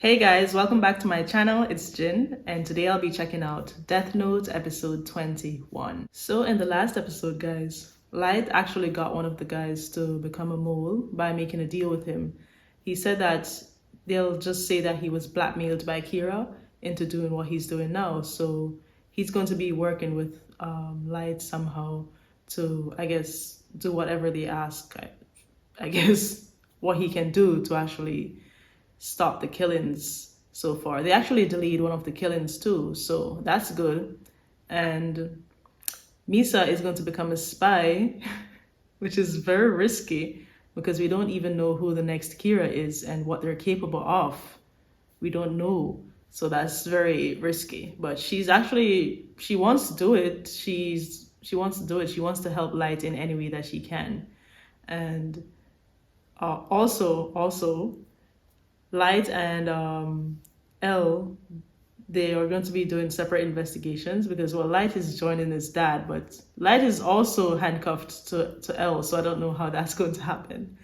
Hey guys, welcome back to my channel. It's Jin, and today I'll be checking out Death Note episode 21. So in the last episode, guys, Light actually got one of the guys to become a mole by making a deal with him. He said that they'll just say that he was blackmailed by Kira into doing what he's doing now. So he's going to be working with Light somehow to, I guess, do whatever they ask. I guess what he can do to actually stop the killings so far. They actually delayed one of the killings too, so that's good. And Misa is going to become a spy, which is very risky because we don't even know who the next Kira is and what they're capable of. We don't know. So that's very risky. But she wants to do it. She wants to do it. She wants to help Light in any way that she can. And also Light and L, they are going to be doing separate investigations because, well, Light is joining his dad, but Light is also handcuffed to L, so I don't know how that's going to happen.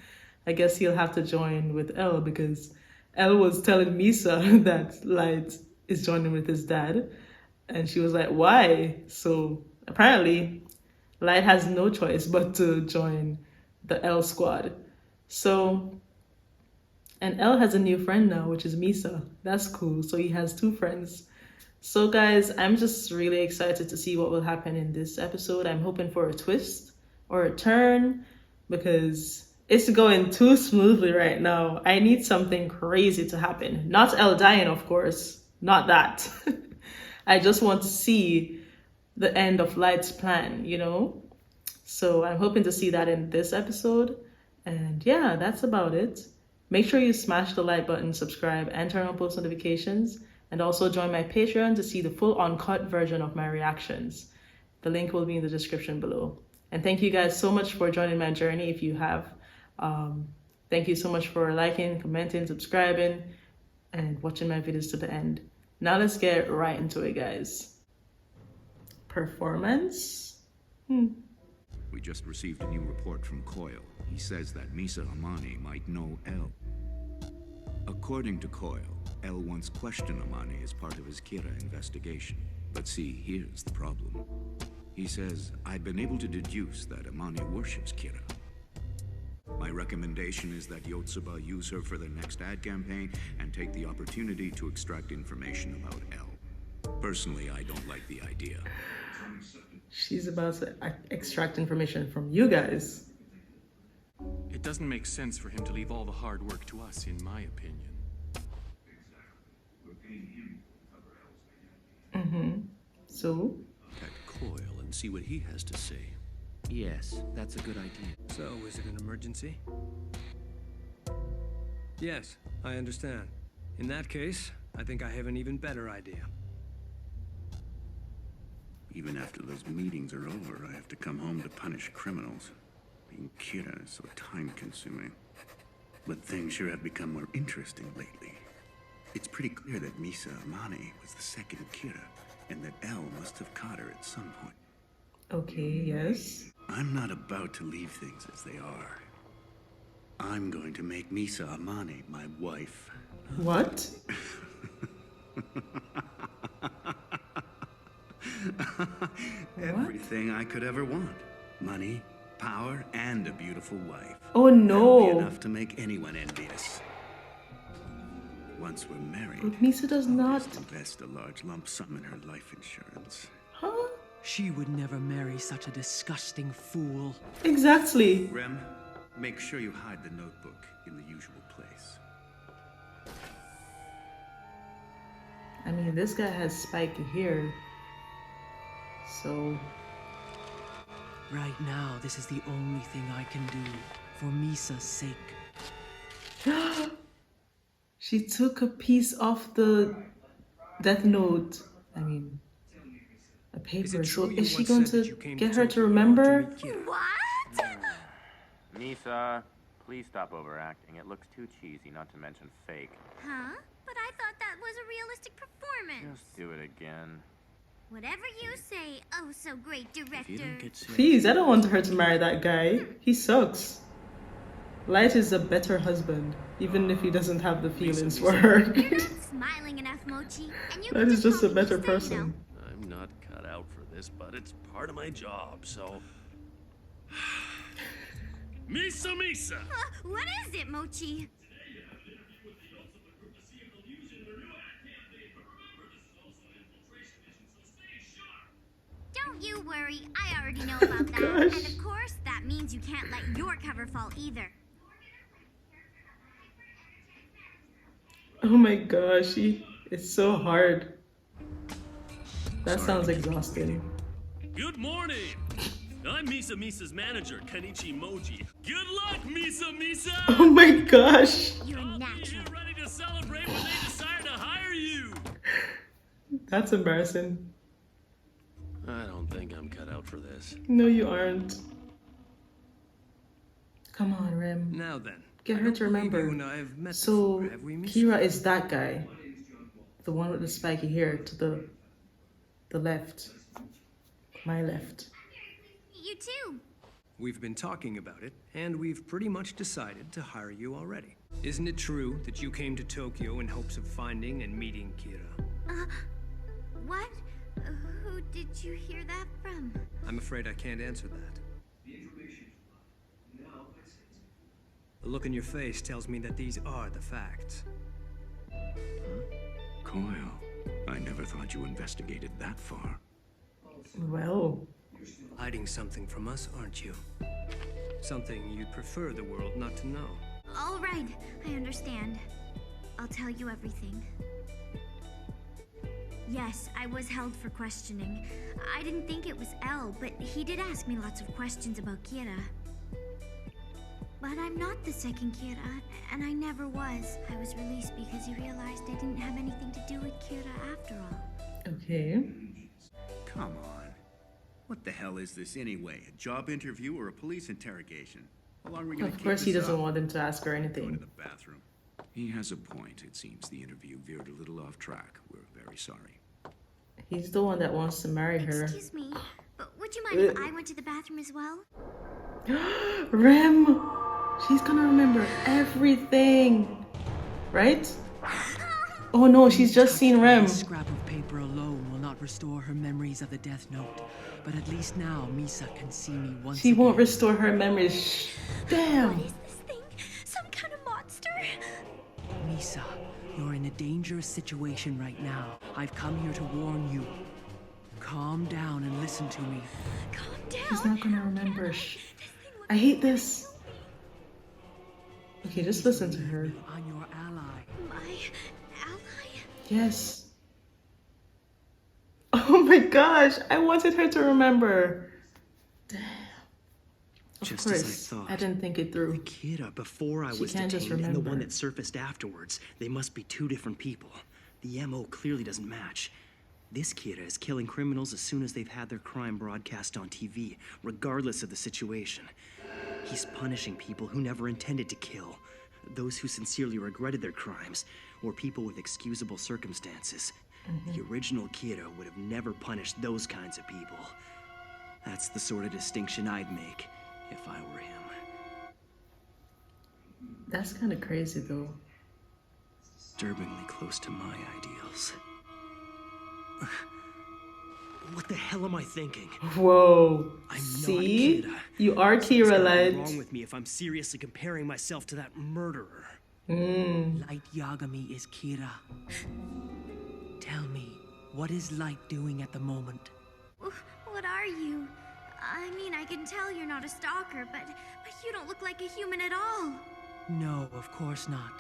I guess he'll have to join with L because L was telling Misa that Light is joining with his dad, and she was like, why? So apparently, Light has no choice but to join the L squad. So... And L has a new friend now, which is Misa. That's cool. So he has two friends. So guys, I'm just really excited to see what will happen in this episode. I'm hoping for a twist or a turn because it's going too smoothly right now. I need something crazy to happen. Not L dying, of course. Not that. I just want to see the end of Light's plan, you know? So I'm hoping to see that in this episode. And yeah, that's about it. Make sure you smash the like button, subscribe, and turn on post notifications. And also join my Patreon to see the full uncut version of my reactions. The link will be in the description below. And thank you guys so much for joining my journey if you have. Thank you so much for liking, commenting, subscribing, and watching my videos to the end. Now let's get right into it, guys. Performance? We just received a new report from Coyle. He says that Misa Amani might know L. According to Coyle, L once questioned Amani as part of his Kira investigation. But see, here's the problem. He says, I've been able to deduce that Amani worships Kira. My recommendation is that Yotsuba use her for their next ad campaign and take the opportunity to extract information about L. Personally, I don't like the idea. She's about to extract information from you guys. It doesn't make sense for him to leave all the hard work to us, in my opinion. So? At Coyle and see what he has to say. Yes, that's a good idea. So, is it an emergency? Yes, I understand. In that case, I think I have an even better idea. Even after those meetings are over, I have to come home to punish criminals. Being Kira is so time-consuming. But things sure have become more interesting lately. It's pretty clear that Misa Amani was the second Kira, and that L must have caught her at some point. Okay, yes. I'm not about to leave things as they are. I'm going to make Misa Amani my wife. What? Everything I could ever want. Money, power, and a beautiful wife. Oh no. That'll be enough to make anyone envious. Once we're married, But Misa does I'll not. just invest a large lump sum in her life insurance. Huh? She would never marry such a disgusting fool. Exactly. Rem, make sure you hide the notebook in the usual place. I mean, this guy has spiky hair. So, Right now, this is the only thing I can do for Misa's sake. she took a piece of the Death Note. I mean, a paper. So is she going to get her to remember? What? Misa, please stop overacting. It looks too cheesy, not to mention fake. Huh? But I thought that was a realistic performance. Just do it again. Whatever you say, oh so great If you director. don't get serious, Please, I don't want her to marry that guy. He sucks. Light is a better husband, even if he doesn't have the feelings for her. You're not smiling enough, Mochi. And you Light can is just a call me better Misa, person. I'm not cut out for this, but it's part of my job, so. Misa, Misa! What is it, Mochi? Don't you worry, I already know about that. Gosh. And of course, that means you can't let your cover fall either. Oh my gosh, it's so hard. That Sorry sounds to keep you exhausting. Good morning! I'm Misa's manager, Kenichi Moji. Good luck, Misa! Oh my gosh, You're I'll be natural. here ready to celebrate when they decide to hire you! that's embarrassing. I don't think I'm cut out for this. No, you aren't. Come on, Rem. Now then. Get I her don't to believe remember. You and I have met So, before, have we, Misa? Kira is that guy. The one with the spiky hair to the left. My left. You too. We've been talking about it, and we've pretty much decided to hire you already. Isn't it true that you came to Tokyo in hopes of finding and meeting Kira? What? Who did you hear that from? I'm afraid I can't answer that. The look in your face tells me that these are the facts. Coil, I never thought you investigated that far. Well, Hiding something from us, aren't you? Something you'd prefer the world not to know. All right, I understand. I'll tell you everything. Yes, I was held for questioning. I didn't think it was L, but he did ask me lots of questions about Kira. But I'm not the second Kira, and I never was. I was released because he realized I didn't have anything to do with Kira after all. okay. Come on. What the hell is this anyway? A job interview or a police interrogation? How long are we gonna Of keep course he this doesn't up? want him to ask her Go to anything. the bathroom. He has a point. It seems the interview veered a little off track. We're very sorry. He's the one that wants to marry her. Excuse me, but would you mind if I went to the bathroom as well? Rem! She's gonna remember everything. Right? Oh no, she's just seen Rem. This scrap of paper alone will not restore her memories of the Death Note, but at least now Misa can see me once She won't again. restore her memories. Damn. What is this thing? Some kind of monster? Misa, you're in a dangerous situation right now. I've come here to warn you. Calm down and listen to me. Calm down. She's not gonna remember. I hate this. Okay, just listen to her. I'm your ally. My ally? Yes. Oh my gosh, I wanted her to remember. Damn. Of Just as I course, thought. I didn't think it through. Kira, before I She was can't just detained, and the one remember. that surfaced afterwards, they must be two different people. The MO clearly doesn't match. This Kira is killing criminals as soon as they've had their crime broadcast on TV, regardless of the situation. He's punishing people who never intended to kill, those who sincerely regretted their crimes, or people with excusable circumstances. The original Kira would have never punished those kinds of people. That's the sort of distinction I'd make if I were him. That's kind of crazy though. Disturbingly close to my ideals. What the hell am I thinking? Whoa. I'm See? not Kira. You are Something's Kira gotta be Light. wrong with me if I'm seriously comparing myself to that murderer. Light Yagami is Kira. Tell me, what is Light doing at the moment? What are you? I mean, I can tell you're not a stalker, but you don't look like a human at all. No, of course not.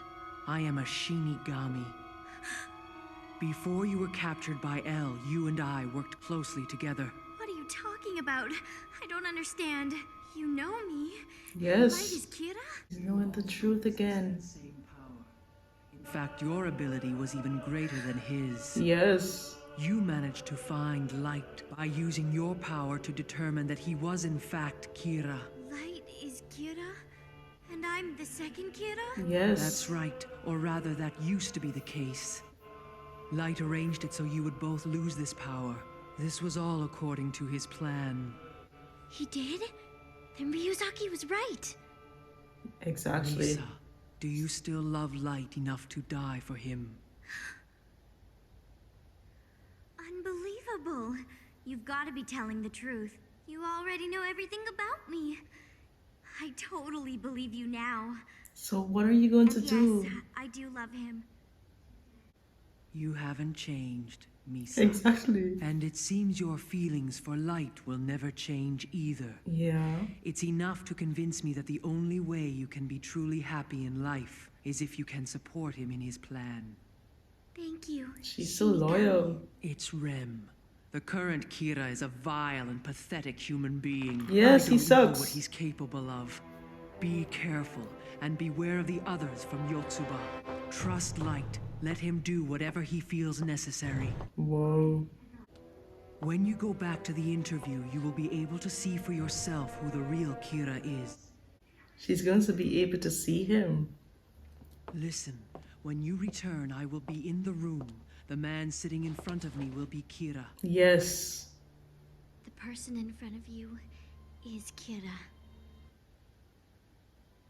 I am a Shinigami. Before you were captured by L, you and I worked closely together. What are you talking about? I don't understand. You know me. Yes. Light is Kira? He's knowing the truth again. In fact, your ability was even greater than his. Yes. You managed to find Light by using your power to determine that he was in fact Kira. Light is Kira? And I'm the second Kira? Yes. That's right, or rather that used to be the case. Light arranged it so you would both lose this power. This was all according to his plan. He did? Then Ryuzaki was right. Exactly. Misa, do you still love Light enough to die for him? Unbelievable. You've got to be telling the truth. You already know everything about me. I totally believe you now. So what are you going to And do? yes, I do love him. You haven't changed, Misa. Exactly. And it seems your feelings for Light will never change either. Yeah. It's enough to convince me that the only way you can be truly happy in life is if you can support him in his plan. Thank you. She's so loyal. It's REM. The current Kira is a vile and pathetic human being. Yes, he I don't know sucks. what he's capable of. Be careful and beware of the others from Yotsuba. Trust Light. Let him do whatever he feels necessary. Whoa. When you go back to the interview, you will be able to see for yourself who the real Kira is. She's going to be able to see him. Listen, when you return, I will be in the room. The man sitting in front of me will be Kira. Yes. The person in front of you is Kira.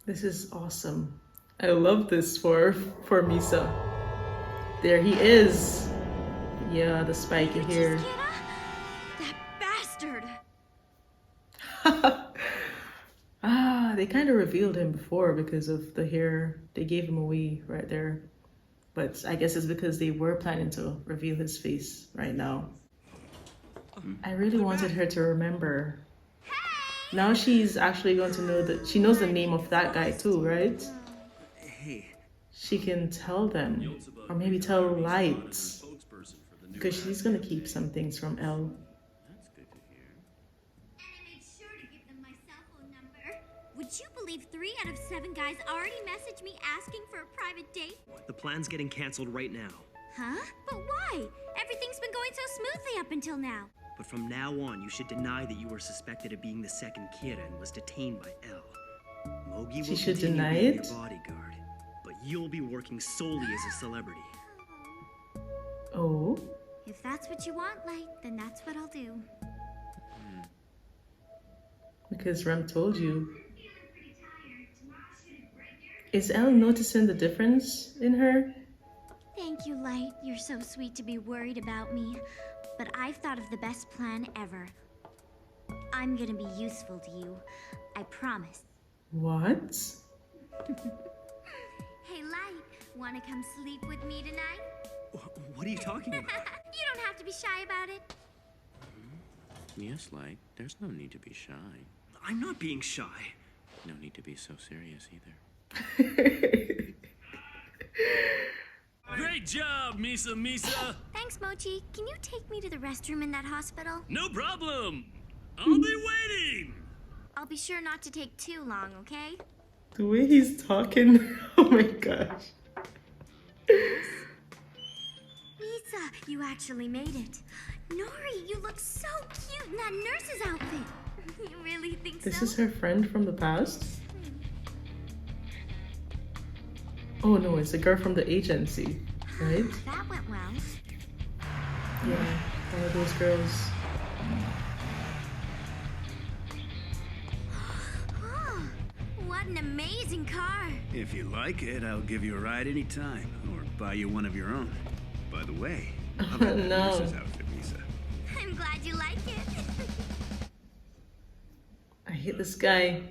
This is awesome. I love this for Misa. There he is. Yeah, the spiky hair. That bastard! They kind of revealed him before because of the hair. They gave him away right there. But I guess it's because they were planning to reveal his face right now. I really wanted her to remember. Now she's actually going to know that she knows the name of that guy too, right? Hey. She can tell them, or maybe tell Light, because she's gonna keep some things from Elle. That's good to hear. And I made sure to give them my cell phone number. Would you believe 3 out of 7 guys already messaged me asking for a private date? The plan's getting canceled right now. Huh? But why? Everything's been going so smoothly up until now. But from now on, you should deny that you were suspected of being the second Kira and was detained by Elle. Mogi will She should continue deny being it? your bodyguard, but you'll be working solely as a celebrity. Oh, If that's what you want, Light, then that's what I'll do. because Rem told you. Is Elle noticing the difference in her? Thank you, Light. You're so sweet to be worried about me. But I've thought of the best plan ever. I'm gonna be useful to you. I promise. What? Hey, Light, wanna come sleep with me tonight? What are you talking about? You don't have to be shy about it. Yes, Light. There's no need to be shy. I'm not being shy. No need to be so serious either. Great job, Misa. Thanks, Mochi. Can you take me to the restroom in that hospital? No problem. I'll be waiting. I'll be sure not to take too long, okay? The way he's talking, oh my gosh. Misa, you actually made it. Nori, you look so cute in that nurse's outfit. You really think This so? is her friend from the past? Oh no, it's a girl from the agency, right? That went well. Yeah, one of those girls. Oh, what an amazing car. If you like it, I'll give you a ride anytime, or buy you one of your own. By the way, I love that No. nurse's outfit, Misa. I'm glad you like it. I hate this guy.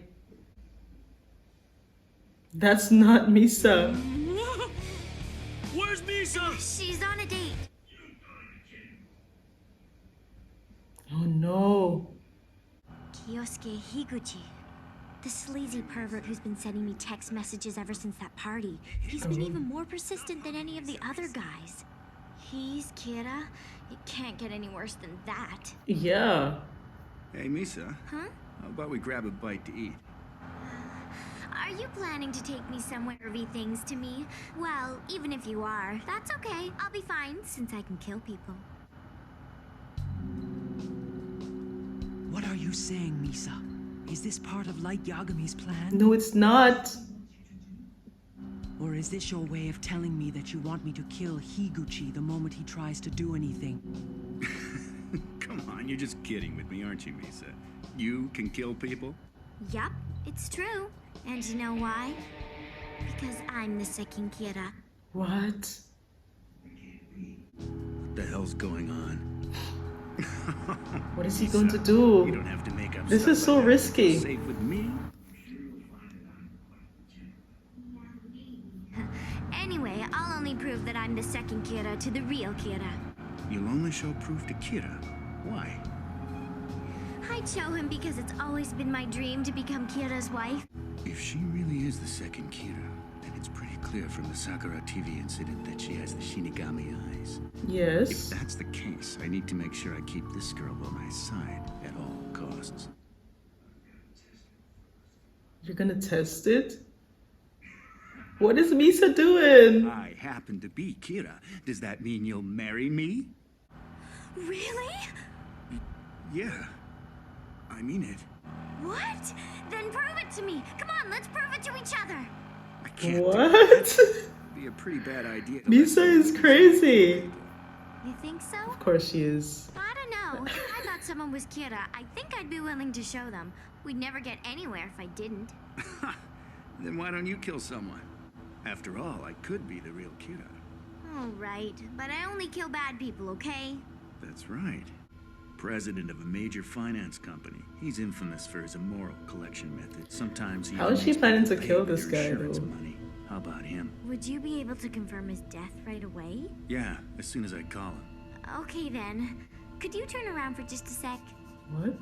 That's not Misa. Where's Misa? She's on a date. Oh no. Kyosuke Higuchi. The sleazy pervert who's been sending me text messages ever since that party. He's been even more persistent than any of the other guys. He's Kira. It can't get any worse than that. Yeah. Hey, Misa. Huh? How about we grab a bite to eat? Are you planning to take me somewhere or be things to me? Well, even if you are, that's okay. I'll be fine since I can kill people. What are you saying, Misa? Is this part of Light Yagami's plan? No, it's not. Or is this your way of telling me that you want me to kill Higuchi the moment he tries to do anything? Come on, you're just kidding with me, aren't you, Misa? You can kill people? Yup, it's true. And you know why? Because I'm the second Kira. What? What the hell's going on? What is he going to do? You don't have to make up This stuff is so like that to feel risky. safe with me. Anyway, I'll only prove that I'm the second Kira to the real Kira. You'll only show proof to Kira. Why? I'd show him because it's always been my dream to become Kira's wife. If she really is the second Kira, then it's pretty clear from the Sakura TV incident that she has the Shinigami eyes. If Yes. that's the case, I need to make sure I keep this girl by my side at all costs. You're gonna test it? What is Misa doing? I happen to be Kira. Does that mean you'll marry me? Really? Yeah. I mean it. What? Then prove it to me. Come on, let's prove it to each other. I can't do What? it. Be a pretty bad idea. to let Misa someone is crazy. You think so? Of course she is. I don't know. If I thought someone was Kira, I think I'd be willing to show them. We'd never get anywhere if I didn't. Then why don't you kill someone? After all, I could be the real Kira. All right, but I only kill bad people, okay? That's right. President of a major finance company. He's infamous for his immoral collection method. Sometimes he How is she makes planning people to pay kill with this their guy, insurance though? money. How about him? Would you be able to confirm his death right away? Yeah, as soon as I call him. Okay then. Could you turn around for just a sec? What?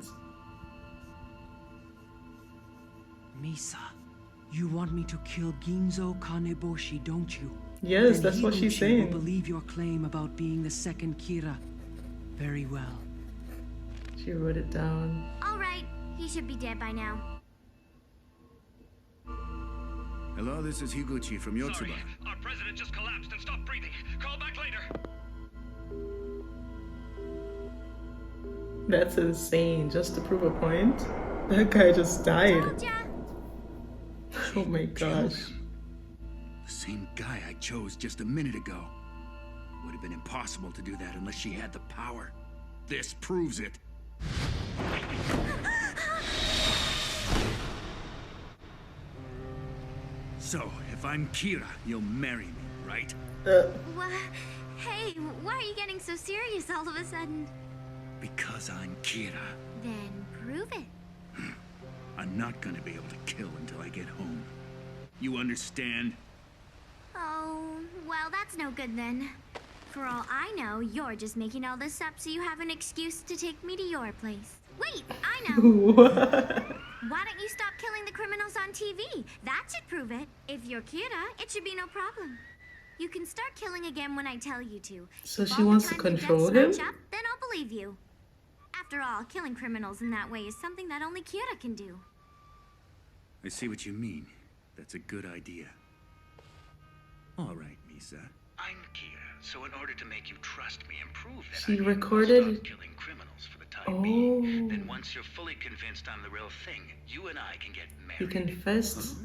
Misa, you want me to kill Ginzo Kaneboshi, don't you? Yes, Then that's what she's Higuchi saying. will believe your claim about being the second Kira. Very well. She wrote it down. All right, he should be dead by now. Hello, this is Higuchi from Yotsuba. Sorry, our president just collapsed and stopped breathing. Call back later. That's insane. Just to prove a point? That guy just died. Told ya. Oh my Killed gosh. him. The same guy I chose just a minute ago. Would have been impossible to do that unless she had the power. This proves it. So, if I'm Kira, you'll marry me, right? What? Hey, why are you getting so serious all of a sudden? Because I'm Kira. Then prove it. I'm not gonna be able to kill until I get home. You understand? Oh, well, that's no good then. For all I know, you're just making all this up so you have an excuse to take me to your place. Wait, I know. What? Why don't you stop killing the criminals on TV? That should prove it. If you're Kira, it should be no problem. You can start killing again when I tell you to. So If she all the wants to times and control deaths him? match up, then I'll believe you. After all, killing criminals in that way is something that only Kira can do. I see what you mean. That's a good idea. All right, Misa. I'm Kira, so in order to make you trust me and prove that She I recorded- stop killing criminals for the time being, then Oh. once you're fully convinced I'm the real thing, you and I can get He married. confessed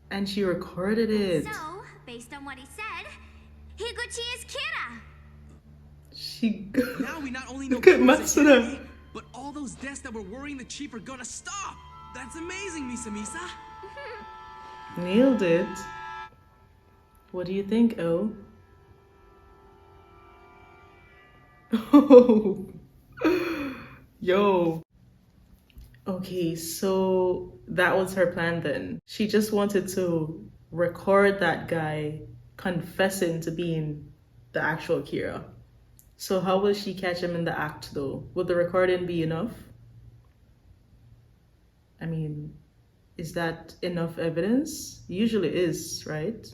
and she recorded it. So, based on what he said, Higuchi is Kira. She. Now we not only know Look at Kira's Matsuda. identity, but all those deaths that were worrying the chief are gonna stop. That's amazing, Misa. Nailed it. What do you think, Oh? Oh. Yo. Okay, so that was her plan then. She just wanted to record that guy confessing to being the actual Kira. So how will she catch him in the act though? Would the recording be enough? I mean, is that enough evidence? Usually is, right?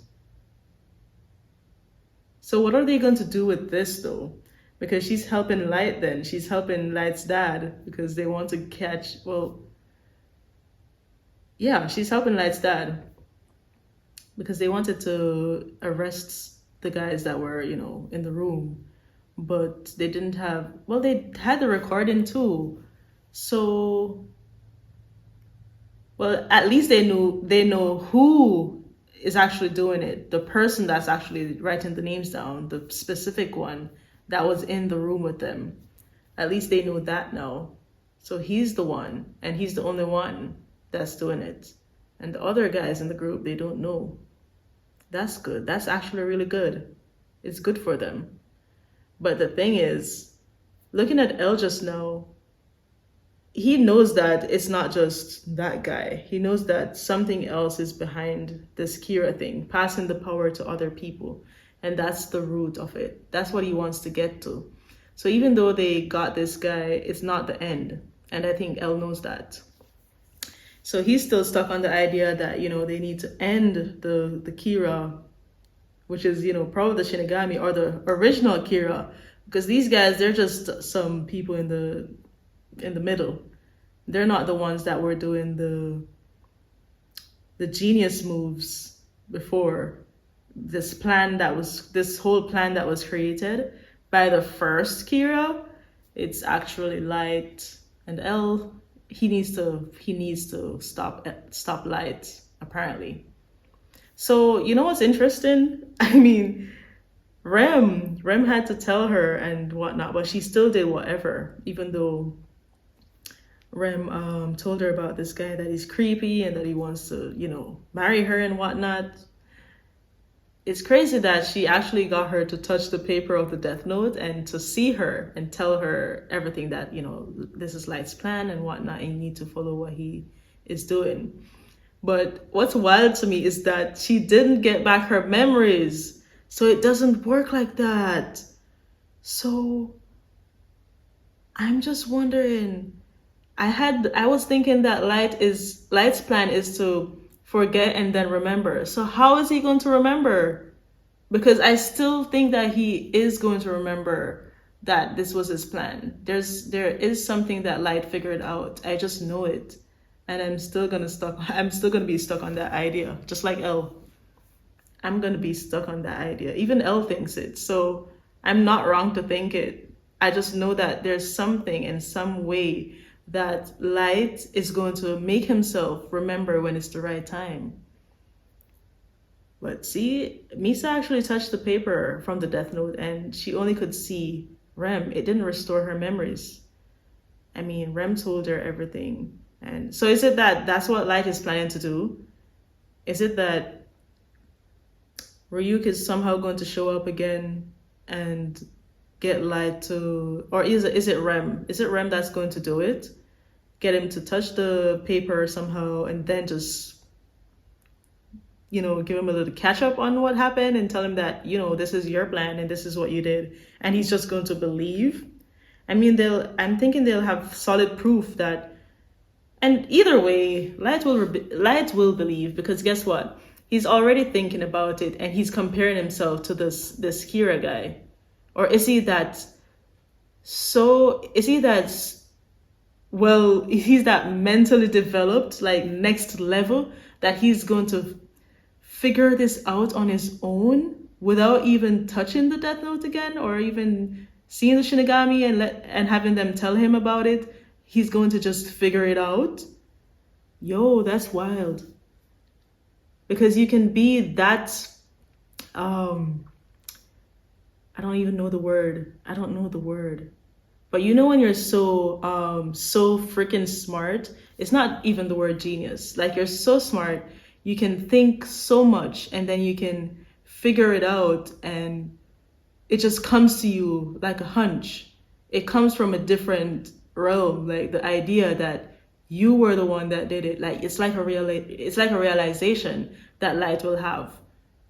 So what are they going to do with this though? Because she's helping Light then. She's helping Light's dad because they want to catch, well, yeah, she's helping Light's dad because they wanted to arrest the guys that were, you know, in the room. But they didn't have, well, they had the recording too. So, well, at least they know who is actually doing it. The person that's actually writing the names down, the specific one that was in the room with them. At least they know that now. So he's the one, and he's the only one that's doing it. And the other guys in the group, they don't know. That's good. That's actually really good. It's good for them. But the thing is, looking at Elle just now, he knows that it's not just that guy. He knows that something else is behind this Kira thing, passing the power to other people. And that's the root of it. That's what he wants to get to. So even though they got this guy, it's not the end. And I think Elle knows that. So he's still stuck on the idea that, they need to end the Kira, which is, probably the Shinigami or the original Kira. Because these guys, they're just some people in the middle. They're not the ones that were doing the genius moves before. This whole plan that was created by the first Kira, it's actually Light and Elle. He needs to stop Light, apparently. So what's interesting? I mean, Rem had to tell her and whatnot, but she still did whatever, even though Rem told her about this guy that he's creepy and that he wants to, marry her and whatnot. It's crazy that she actually got her to touch the paper of the Death Note and to see her and tell her everything that, this is Light's plan and whatnot, and you need to follow what he is doing. But what's wild to me is that she didn't get back her memories. So it doesn't work like that. So I'm just wondering, I was thinking that Light's plan is to forget and then remember. So how is he going to remember? Because I still think that he is going to remember that this was his plan. There is something that Light figured out. I just know it. And I'm still gonna be stuck on that idea. Just like Elle. I'm gonna be stuck on that idea. Even Elle thinks it. So I'm not wrong to think it. I just know that there's something in some way that Light is going to make himself remember when it's the right time. But see, Misa actually touched the paper from the Death Note and she only could see Rem. It didn't restore her memories. I mean, Rem told her everything. And so is it that that's what Light is planning to do? Is it that Ryuk is somehow going to show up again and get Light to, or is it Rem? Is it Rem that's going to do it? Get him to touch the paper somehow and then just, give him a little catch up on what happened and tell him that, this is your plan and this is what you did. And he's just going to believe. I mean, I'm thinking they'll have solid proof that, and either way, Light will believe, because guess what? He's already thinking about it and he's comparing himself to this Kira guy. Or is he that mentally developed, like next level, that he's going to figure this out on his own without even touching the Death Note again or even seeing the Shinigami and having them tell him about it? He's going to just figure it out? Yo, that's wild. Because you can be that, I don't even know the word. I don't know the word. But when you're so freaking smart, it's not even the word genius. Like, you're so smart, you can think so much and then you can figure it out and it just comes to you like a hunch. It comes from a different realm, like the idea that you were the one that did it. Like, it's like a realization that Light will have,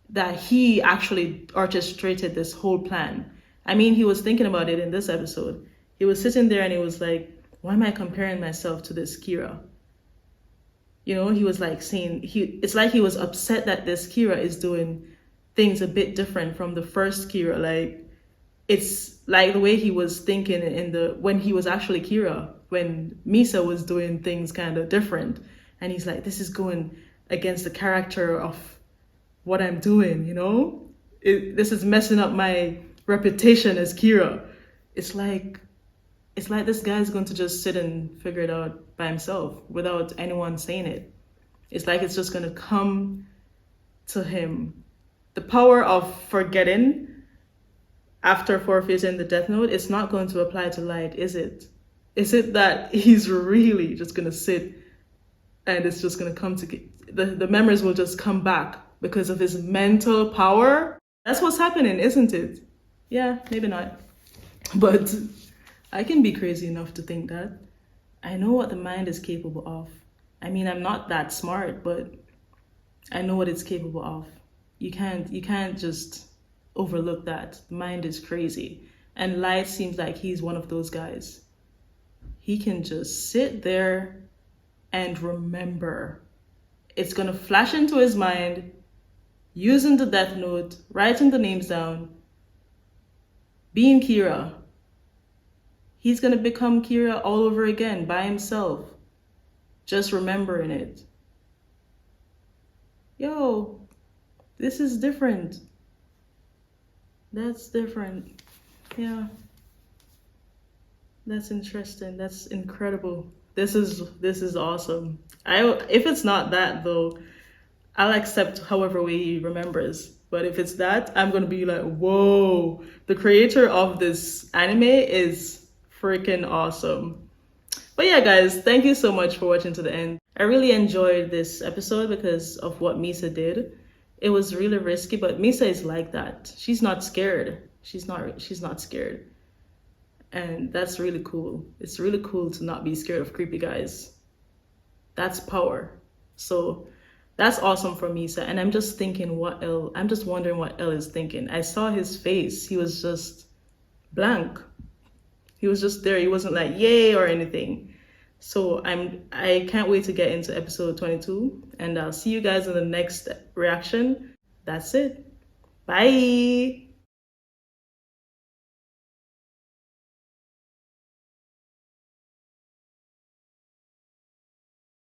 that he actually orchestrated this whole plan. I mean, he was thinking about it in this episode. He was sitting there and he was like, why am I comparing myself to this Kira? He was like saying, it's like he was upset that this Kira is doing things a bit different from the first Kira. Like, it's like the way he was thinking when he was actually Kira, when Misa was doing things kind of different. And he's like, this is going against the character of what I'm doing, this is messing up my reputation as Kira. It's like this guy's going to just sit and figure it out by himself without anyone saying it. It's like it's just going to come to him. The power of forgetting after forfeiting the Death Note is not going to apply to Light, is it? Is it that he's really just going to sit and it's just going to come to the memories will just come back because of his mental power. That's what's happening, isn't it? Yeah, maybe not. But I can be crazy enough to think that. I know what the mind is capable of. I mean, I'm not that smart, but I know what it's capable of. You can't just overlook that. The mind is crazy. And Light seems like he's one of those guys. He can just sit there and remember. It's gonna flash into his mind, using the death note, writing the names down, being Kira. He's gonna become Kira all over again by himself, just remembering it. Yo, this is different. That's different. Yeah. That's interesting. That's incredible. This is awesome. If it's not that though, I'll accept however way he remembers. But if it's that, I'm gonna be like, whoa, the creator of this anime is freaking awesome. But yeah, guys, thank you so much for watching to the end. I really enjoyed this episode because of what Misa did. It was really risky, but Misa is like that. She's not scared. She's not scared. And that's really cool. It's really cool to not be scared of creepy guys. That's power. So that's awesome for Misa. And I'm just thinking I'm just wondering what Elle is thinking. I saw his face. He was just blank. He was just there. He wasn't like, yay or anything. So I can't wait to get into episode 22. And I'll see you guys in the next reaction. That's it. Bye.